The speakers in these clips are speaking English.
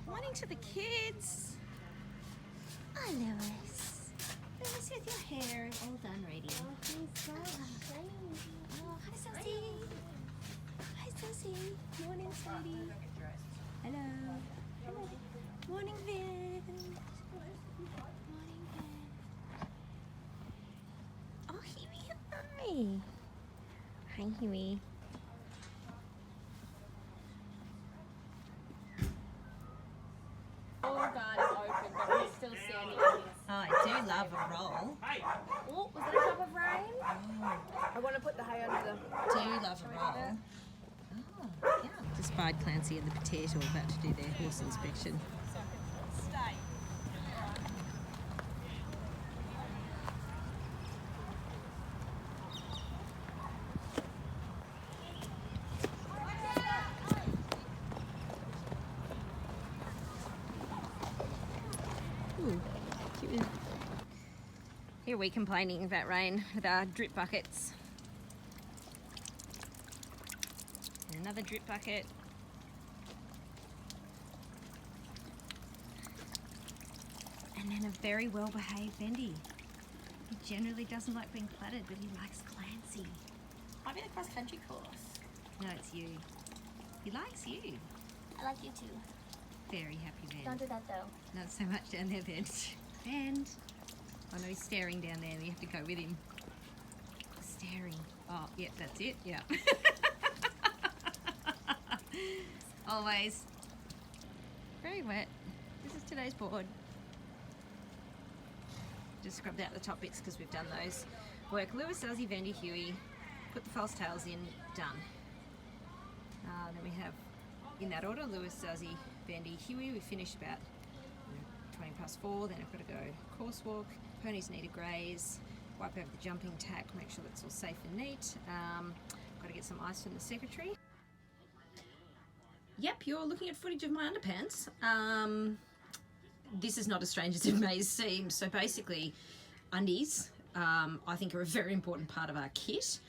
Morning to the kids. Hi, Lewis. Lewis, with your hair all done ready. Oh, he's so shiny. Oh, hi, Susie. Hi, Susie. Morning, sweetie. Hello. Hello. Morning, Vin. Morning, Vin. Oh, Hughie, hi. Hi, Hughie. All guard is open, but we're still standing in this. Oh, I do love a roll. Oh, was that a drop of rain? I want to put the hay under the... Do love a roll. Oh, yeah. Just spied Clancy and the potato about to do their horse inspection. Stay. Ooh, cute. Here we complaining about rain with our drip buckets. And another drip bucket. And then a very well-behaved Vendi. He generally doesn't like being cluttered, but he likes Clancy. Might be the cross-country course. No, it's you. He likes you. I like you too. Very happy Vendi. Don't do that though. Not so much down there, Vendi. Vendi. Oh no, he's staring down there and you have to go with him. Staring. Oh, yeah, that's it. Yeah. Always. Very wet. This is today's board. Just scrubbed out the top bits because we've done those. Work Lewis, Zarzy, Vendi, Hughie. Put the false tails in. Done. Then we have, in that order, Lewis, Zarzy, Vendi, Hughie. We finished about 20 past 4. Then I've got to go course walk. Ponies need a graze. Wipe over the jumping tack. Make sure that's all safe and neat. Got to get some ice from the secretary. Yep, you're looking at footage of my underpants. This is not as strange as it may seem. So basically, undies, I think, are a very important part of our kit.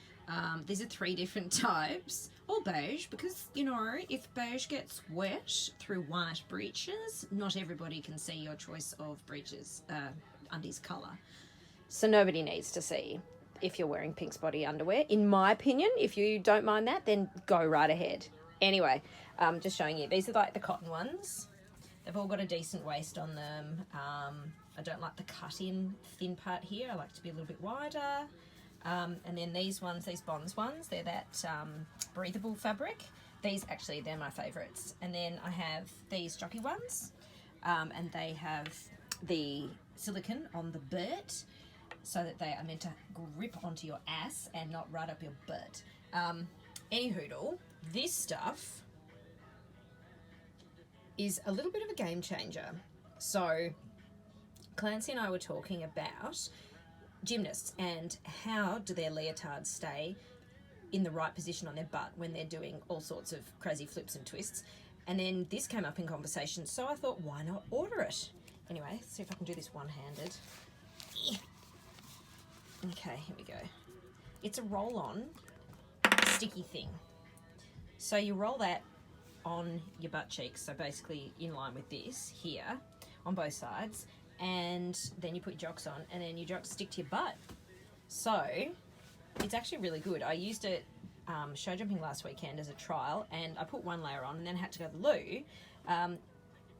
These are 3 different types, all beige, because, you know, if beige gets wet through white breeches, not everybody can see your choice of breeches, undies colour. So nobody needs to see if you're wearing pink spotty underwear. In my opinion, if you don't mind that, then go right ahead. Anyway, just showing you. These are like the cotton ones. They've all got a decent waist on them. I don't like the cut-in thin part here. I like to be a little bit wider. And then these ones, these Bonds ones, they're that breathable fabric. These actually, they're my favourites. And then I have these jockey ones, and they have the silicone on the butt so that they are meant to grip onto your ass and not right up your butt. Any hoodle, this stuff is a little bit of a game changer. So Clancy and I were talking about gymnasts and how do their leotards stay in the right position on their butt when they're doing all sorts of crazy flips and twists. And then this came up in conversation, so I thought, why not order it? Anyway, let's see if I can do this one-handed. Okay, here we go. It's a roll-on sticky thing. So you roll that on your butt cheeks, so basically in line with this here on both sides, and then you put your jocks on, and then your jocks stick to your butt. So it's actually really good. I used it show jumping last weekend as a trial, and I put one layer on and then had to go to the loo,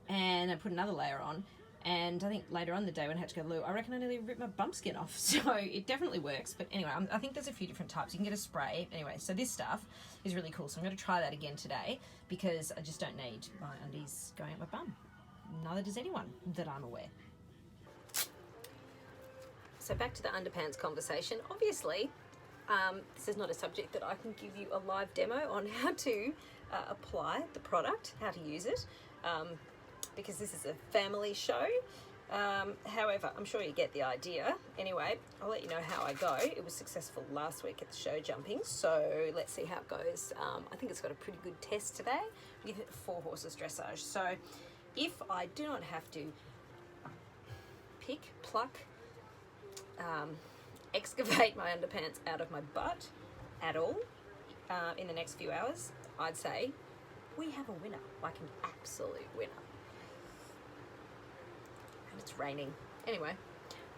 and I put another layer on, and I think later on the day when I had to go to the loo, I reckon I nearly ripped my bum skin off. So it definitely works. But anyway, I think there's a few different types. You can get a spray. Anyway, so this stuff is really cool. So I'm going to try that again today because I just don't need my undies going up my bum. Neither does anyone that I'm aware. So back to the underpants conversation. Obviously, this is not a subject that I can give you a live demo on how to apply the product, how to use it, because this is a family show. However, I'm sure you get the idea. Anyway, I'll let you know how I go. It was successful last week at the show jumping, so let's see how it goes. I think it's got a pretty good test today with 4 horses dressage. So if I do not have to pick, pluck, excavate my underpants out of my butt at all in the next few hours, I'd say we have a winner, like an absolute winner. it's raining. Anyway,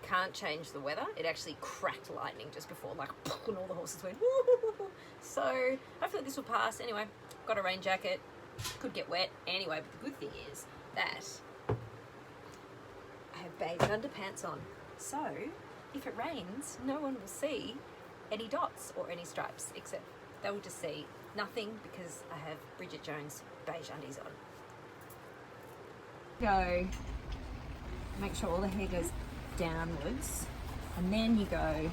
can't change the weather. It actually cracked lightning just before, like, and all the horses went, woo. So hopefully this will pass. Anyway, got a rain jacket. Could get wet. Anyway, but the good thing is that I have beige underpants on. So if it rains, no one will see any dots or any stripes, except they will just see nothing because I have Bridget Jones beige undies on. Go, make sure all the hair goes downwards, and then you go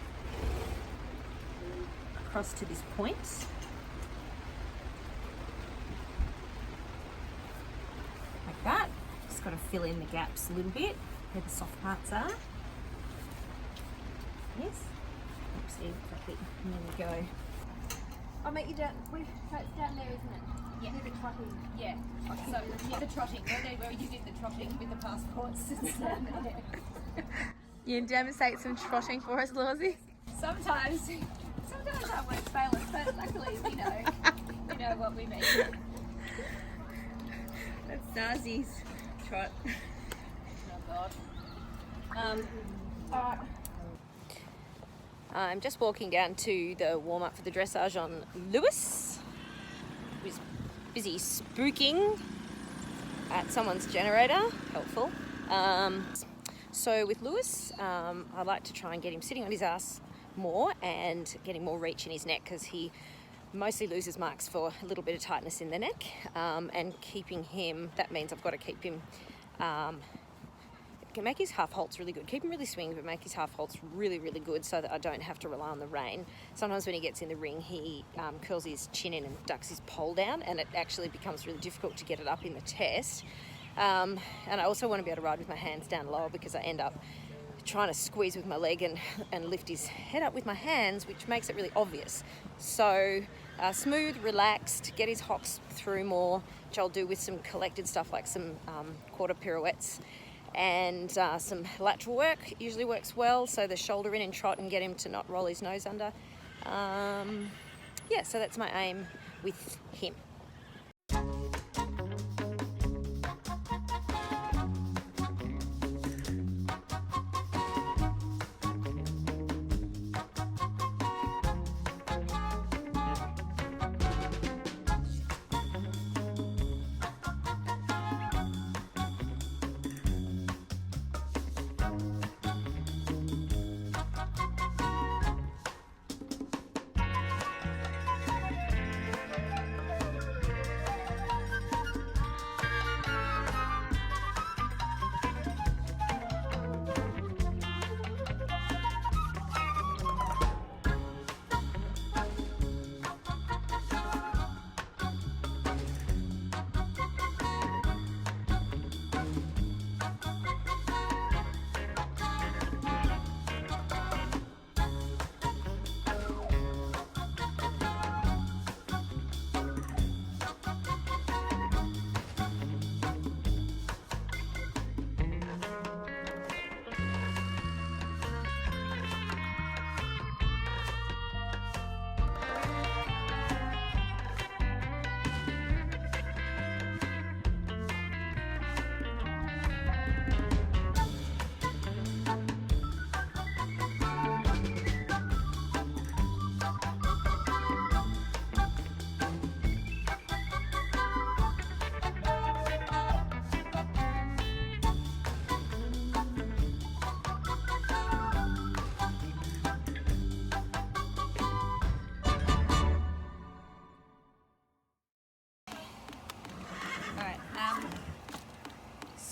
across to this point. Like that. Just got to fill in the gaps a little bit where the soft parts are. Yes. Oopsie, that bit. And then we go. I'll make you down. Wait, so it's down there, isn't it? Yeah. Near the trotting. Yeah. So near the trotting, where you did the trotting with the passports, it's down there. You demonstrate some trotting for us, Lorzy? Sometimes that works faileth, but luckily we know what we mean. That's Zarzy's trot. Oh God. I'm just walking down to the warm-up for the dressage on Lewis, who's busy spooking at someone's generator. Helpful. So with Lewis, I like to try and get him sitting on his ass more and getting more reach in his neck, because he mostly loses marks for a little bit of tightness in the neck, and keeping him, that means I've got to keep him, can make his half halts really good. Keep him really swinging, but make his half halts really, really good so that I don't have to rely on the rein. Sometimes when he gets in the ring, he curls his chin in and ducks his pole down, and it actually becomes really difficult to get it up in the test. And I also want to be able to ride with my hands down lower, because I end up trying to squeeze with my leg and lift his head up with my hands, which makes it really obvious. So smooth, relaxed, get his hocks through more, which I'll do with some collected stuff like some quarter pirouettes and some lateral work. Usually works well, so the shoulder in and trot and get him to not roll his nose under. Yeah, so that's my aim with him.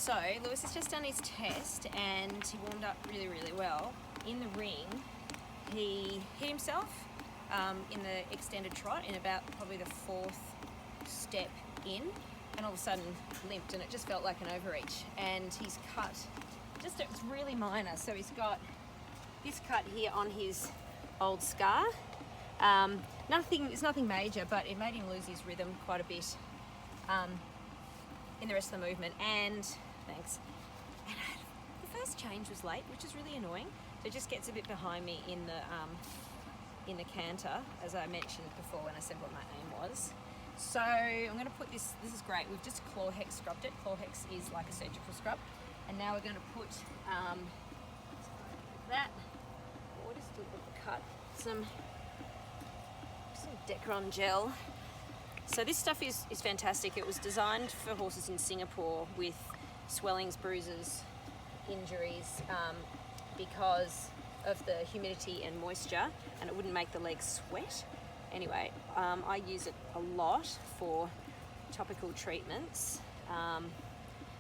So Lewis has just done his test and he warmed up really, really well. In the ring, he hit himself in the extended trot in about probably the fourth step in, and all of a sudden limped, and it just felt like an overreach. And he's cut, just it's really minor. So he's got this cut here on his old scar. It's nothing major, but it made him lose his rhythm quite a bit in the rest of the movement. And thanks. And the first change was late, which is really annoying. So it just gets a bit behind me in the canter, as I mentioned before when I said what my aim was. So I'm going to put this is great. We've just claw hex scrubbed it. Claw hex is like a surgical scrub. And now we're going to put that. What is the cut? Some Decron gel. So this stuff is fantastic. It was designed for horses in Singapore with swellings, bruises, injuries, because of the humidity and moisture, and it wouldn't make the legs sweat. Anyway, I use it a lot for topical treatments.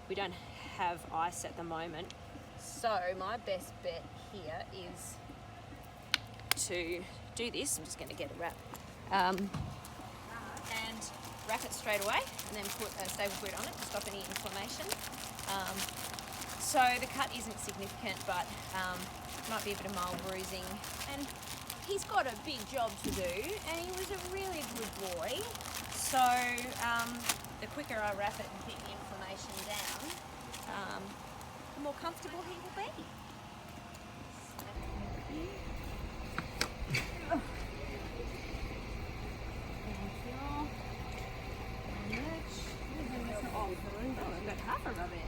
We don't have ice at the moment, so my best bet here is to do this. I'm just going to get a wrap and wrap it straight away, and then put a stable boot on it to stop any inflammation. So the cut isn't significant, but might be a bit of mild bruising, and he's got a big job to do, and he was a really good boy. So the quicker I wrap it and keep the inflammation down, the more comfortable he will be. I've got half a rub in.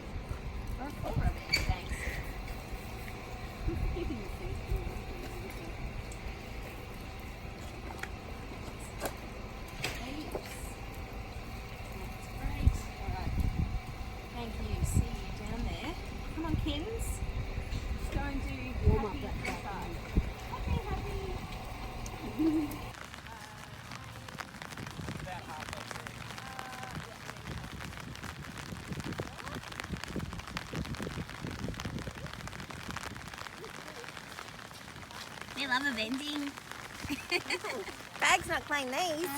Or a full rub in, thanks. Thank you. See you down there. Come on, Kins. Let's go and do warm up that side. Happy. They love a Vendi. Bag's not playing these.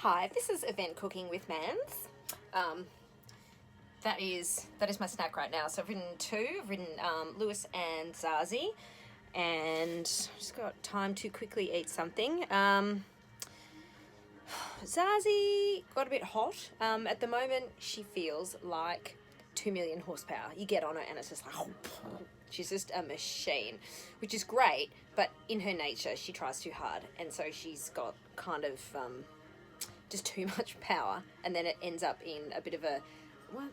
Hi, this is Event Cooking with Mans. That is my snack right now. So I've ridden two. I've ridden Lewis and Zarzy, and just got time to quickly eat something. Zarzy got a bit hot. At the moment, she feels like 2 million horsepower. You get on her and it's just like, she's just a machine, which is great, but in her nature, she tries too hard, and so she's got kind of just too much power, and then it ends up in a bit of a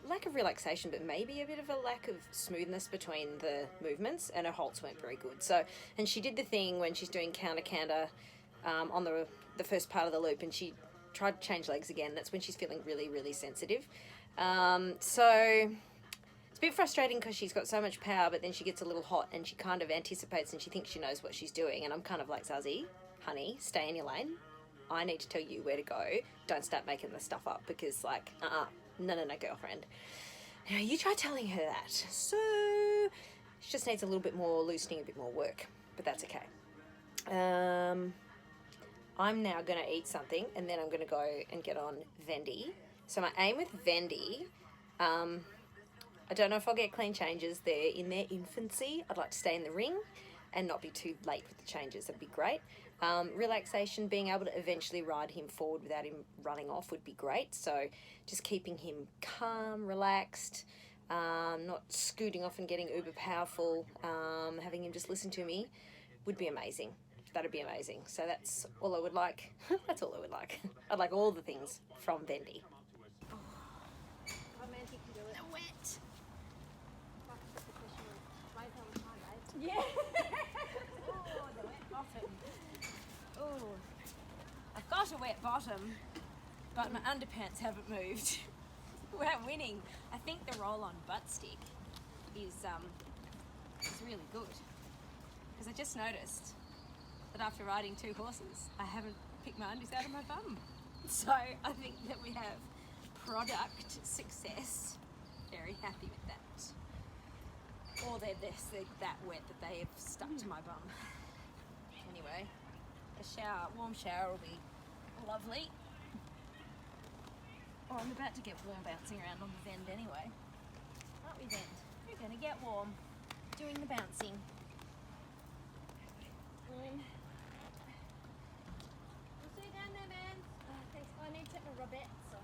lack of relaxation, but maybe a bit of a lack of smoothness between the movements, and her halts weren't very good. So, and she did the thing when she's doing counter on the first part of the loop, and she tried to change legs again. That's when she's feeling really, really sensitive. So it's a bit frustrating because she's got so much power, but then she gets a little hot and she kind of anticipates and she thinks she knows what she's doing. And I'm kind of like, Zarzy, honey, stay in your lane. I need to tell you where to go. Don't start making this stuff up, because like, no, girlfriend. Now, you try telling her that. So she just needs a little bit more loosening, a bit more work. but that's okay. I'm now going to eat something, and then I'm going to go and get on Vendi. So my aim with Vendi, I don't know if I'll get clean changes. They're in their infancy. I'd like to stay in the ring and not be too late with the changes. That'd be great. Relaxation, being able to eventually ride him forward without him running off would be great. So just keeping him calm, relaxed, not scooting off and getting uber powerful, having him just listen to me would be amazing. That'd be amazing. So that's all I would like. That's all I would like. I'd like all the things from Vendi. They're wet. Yeah. Oh, the wet bottom. Oh, I've got a wet bottom, but my underpants haven't moved. We're winning. I think the roll-on butt stick is really good, because I just noticed that after riding 2 horses, I haven't picked my undies out of my bum. So I think that we have product success. Very happy with that. Or they're that wet that they have stuck to my bum. Anyway, a warm shower will be lovely. Oh, I'm about to get warm bouncing around on the Vend anyway. Aren't we, Vend? We're going to get warm doing the bouncing. We'll see you down there, man. Thanks. I need to take my Robettes off.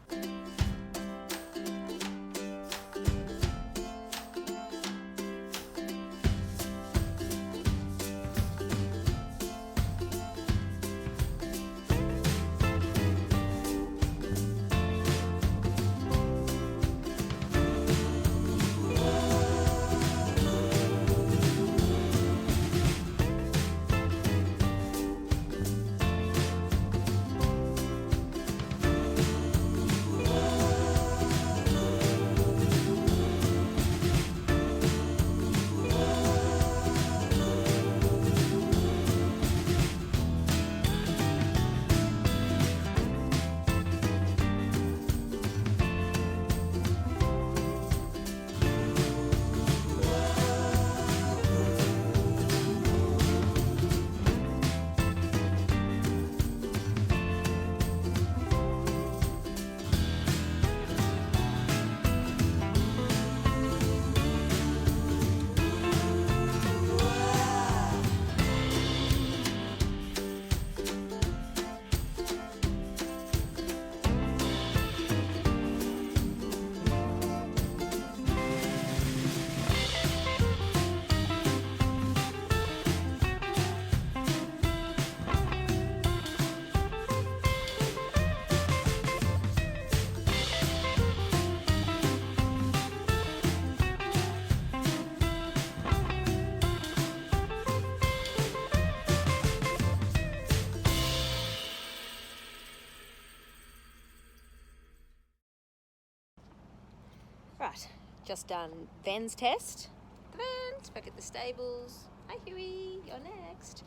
Right, just done Ven's test. Ven's back at the stables. Hi Hughie, you're next.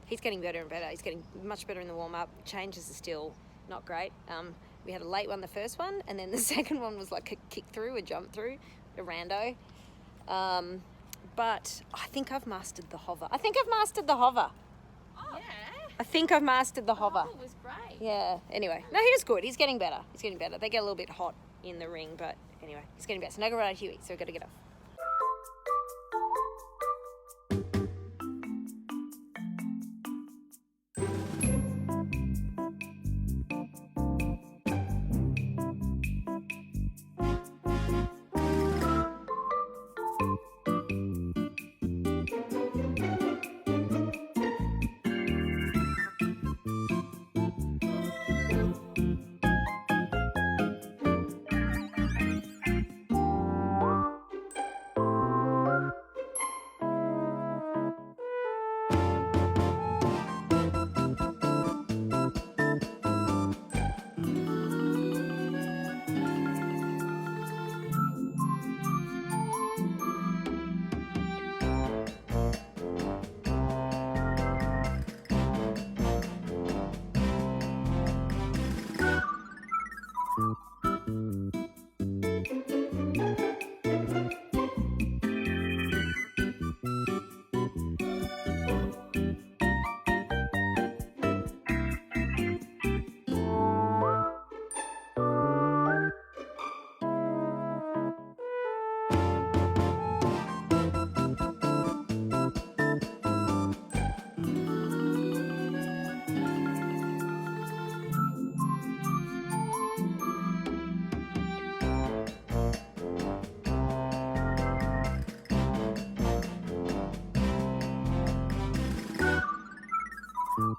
He's getting better and better. He's getting much better in the warm-up. Changes are still not great. We had a late one the first one, and then the second one was like a kick through, a jump through, a rando. But I think I've mastered the hover. Oh, yeah. I think I've mastered the hover. The was great. Yeah, anyway. No, he was good. He's getting better. They get a little bit hot in the ring, but anyway, he's getting better. So now go ride Hughie, so we've got to get off. We are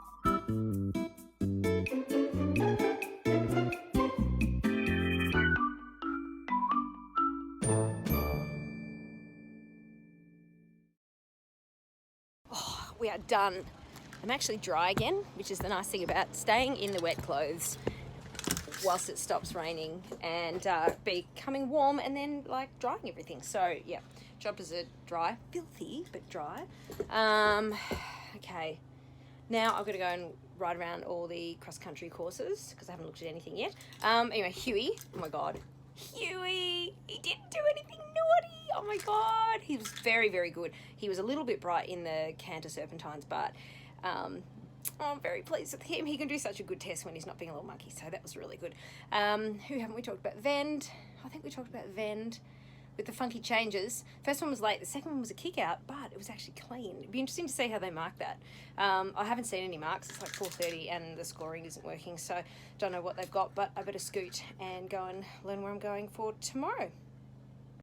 done. I'm actually dry again, which is the nice thing about staying in the wet clothes whilst it stops raining, and becoming warm and then like drying everything. So yeah, jumpers are dry, filthy but dry. Okay, now I've got to go and ride around all the cross-country courses because I haven't looked at anything yet. Anyway, Hughie, oh my god, Hughie, he didn't do anything naughty. Oh my god, he was very, very good. He was a little bit bright in the canter serpentines, but I'm very pleased with him. He can do such a good test when he's not being a little monkey, so that was really good. Who haven't we talked about? Vend. I think we talked about Vend with the funky changes. First one was late, the second one was a kick out, but it was actually clean. It'd be interesting to see how they mark that. I haven't seen any marks. It's like 4:30 and the scoring isn't working, so don't know what they've got, but I better scoot and go and learn where I'm going for tomorrow.